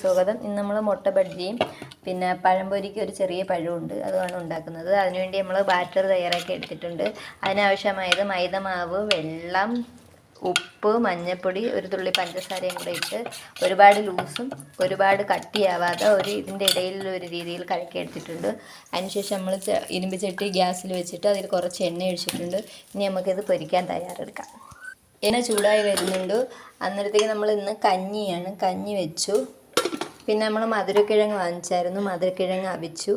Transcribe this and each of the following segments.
സ്വാഗതം. ഇന്ന് നമ്മൾ മുട്ട ബജ്ജിയും പിന്നെ പഴംപൊരിക്ക് ഒരു ചെറിയ പഴമുണ്ട്, അതുമാണ് ഉണ്ടാക്കുന്നത്. അതിനുവേണ്ടി നമ്മൾ ബാറ്റർ തയ്യാറാക്കി എടുത്തിട്ടുണ്ട്. അതിനാവശ്യമായത് മൈദമാവ്, വെള്ളം, ഉപ്പ്, മഞ്ഞൾപ്പൊടി, ഒരു തുള്ളി പഞ്ചസാരയും കൂടെ ഇട്ട് ഒരുപാട് ലൂസും ഒരുപാട് കട്ടിയാവാതെ ഇതിൻ്റെ ഇടയിൽ ഒരു രീതിയിൽ കലക്കി എടുത്തിട്ടുണ്ട്. അതിനുശേഷം നമ്മൾ ഇരുമ്പ് ചട്ടി ഗ്യാസിൽ വെച്ചിട്ട് അതിൽ കുറച്ച് എണ്ണ ഒഴിച്ചിട്ടുണ്ട്. ഇനി നമുക്കിത് പൊരിക്കാൻ തയ്യാറെടുക്കാം. എണ്ണ ചൂടായി വരുന്നുണ്ട്. അന്നേരത്തേക്ക് നമ്മൾ ഇന്ന് കഞ്ഞി വെച്ചു. പിന്നെ നമ്മൾ മധുരക്കിഴങ്ങ് വാങ്ങിച്ചായിരുന്നു, മധുരക്കിഴങ്ങ് അവിച്ചു.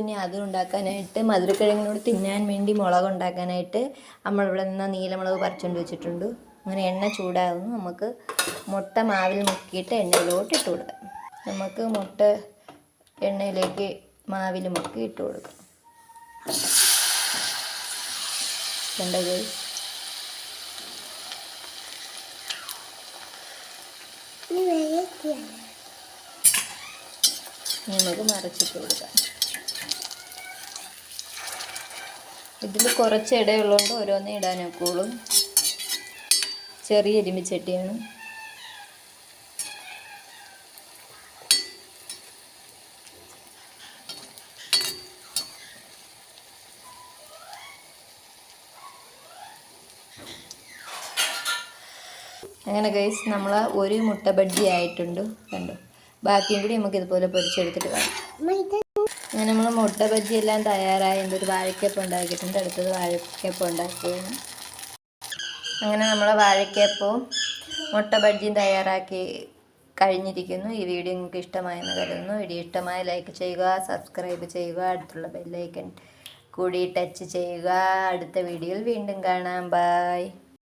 ഇനി അത് ഉണ്ടാക്കാനായിട്ട് മധുരക്കിഴങ്ങിനോട് തിന്നാൻ വേണ്ടി മുളക് ഉണ്ടാക്കാനായിട്ട് നമ്മളിവിടെ നിന്ന് നീലമുളക് പറിച്ചുകൊണ്ട് വെച്ചിട്ടുണ്ട്. അങ്ങനെ എണ്ണ ചൂടാകുന്നു. നമുക്ക് മുട്ട മാവിൽ മുക്കിയിട്ട് എണ്ണയിലോട്ട് ഇട്ട് കൊടുക്കാം. നമുക്ക് മുട്ട എണ്ണയിലേക്ക് മാവിൽ മുക്കി ഇട്ട് കൊടുക്കാം. കണ്ടത് നമുക്ക് മറിച്ചിട്ട് കൊടുക്കാം. ഇതിൽ കുറച്ച് ഇടയുള്ളതുകൊണ്ട് ഓരോന്നേ ഇടാനൊക്കെയുള്ളൂ. ചെറിയ ഇരുമ്പിച്ചട്ടിയാണ്. അങ്ങനെ ഗൈസ്, നമ്മൾ ഒരു മുട്ട ബജ്ജി ആയിട്ടുണ്ട്, കണ്ടോ. ബാക്കിയും കൂടി നമുക്ക് ഇതുപോലെ പൊരിച്ചെടുത്തിട്ട് കാണാം. അങ്ങനെ നമ്മൾ മുട്ട ബജ്ജി എല്ലാം തയ്യാറായി. എന്തൊരു വാഴക്കപ്പം ഉണ്ടാക്കിയിട്ടുണ്ട്. അടുത്തത് വാഴക്കപ്പം ഉണ്ടാക്കുകയാണ്. അങ്ങനെ നമ്മൾ വാഴക്കപ്പവും മുട്ട ബജ്ജിയും തയ്യാറാക്കി കഴിഞ്ഞിരിക്കുന്നു. ഈ വീഡിയോ നിങ്ങൾക്ക് ഇഷ്ടമായെന്ന് കരുതുന്നു. വീഡിയോ ഇഷ്ടമായ ലൈക്ക് ചെയ്യുക, സബ്സ്ക്രൈബ് ചെയ്യുക, അടുത്തുള്ള ബെല്ലൈക്കൺ കൂടി ടച്ച് ചെയ്യുക. അടുത്ത വീഡിയോയിൽ വീണ്ടും കാണാം. ബൈ.